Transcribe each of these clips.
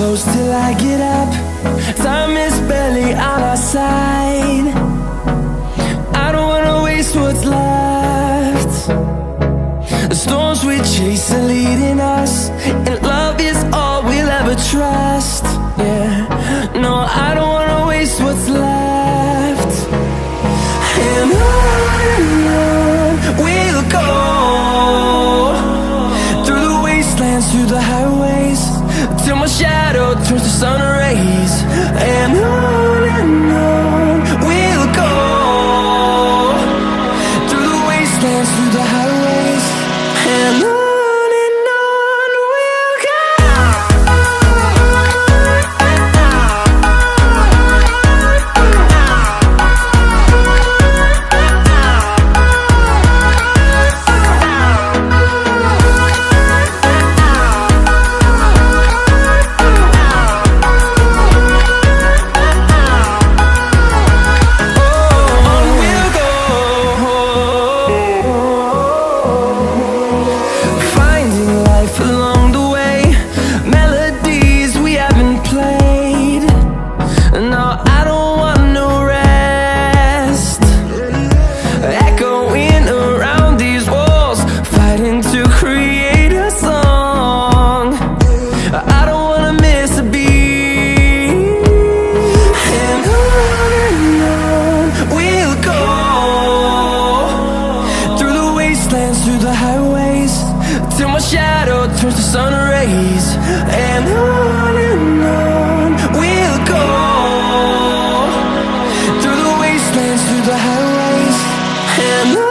close till I get up. Time is barely on our side. I don't wanna waste what's left. The storms we chase are leading us, and love is all we'll ever trust. Yeah, no, I don't wanna waste what's left. And on we'll go, through the wastelands, through the highways, till my shadow turns to sun rays. And on we'll go, through the wastelands, through the highways, and on. Through the highways, till my shadow turns to sun rays. And on we'll go, through the wastelands, through the highways, and on.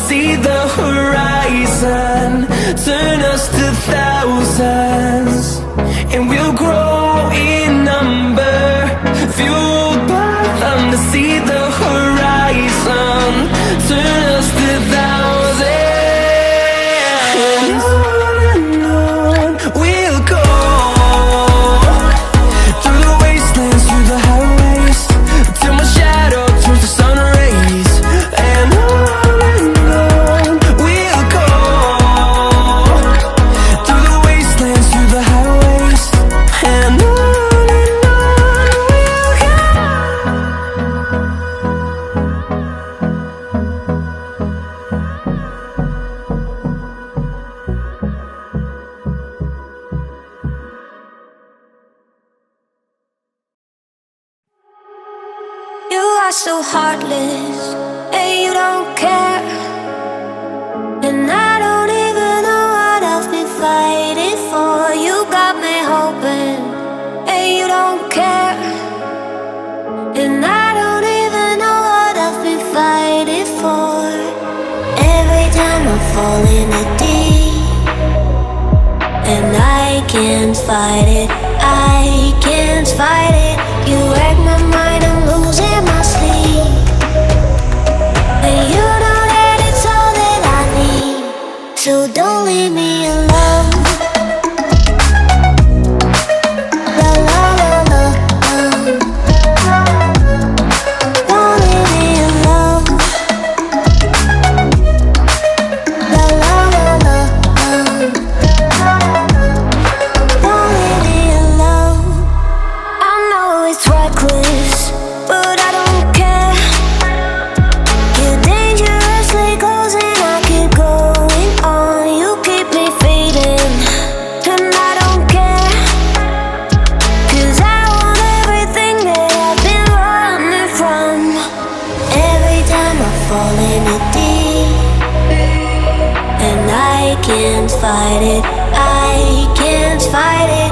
See the horizon turn us to thousands, and we'll grow in number, fueled by them. To see the horizon turn us to thousands, and on we'll go, through the wastelands, through the highways, till my shadow turns to sun rays. And on so heartless, and you don't care. And I don't even know what I've been fighting for. You got me hoping, and you don't care. And I don't even know what I've been fighting for. Every time I fall in the deep, and I can't fight it, I can't fight it. You wreck my mind, I'm losing my sleep. And you know that it's all that I need, so don't leave me alone. La la la la, don't leave me alone. La la la la, don't leave me alone. I know it's reckless, but I don't care. You're dangerously close and I keep going on. You keep me fading, and I don't care. 'Cause I want everything that I've been running from. Every time I fall in it deep, and I can't fight it, I can't fight it.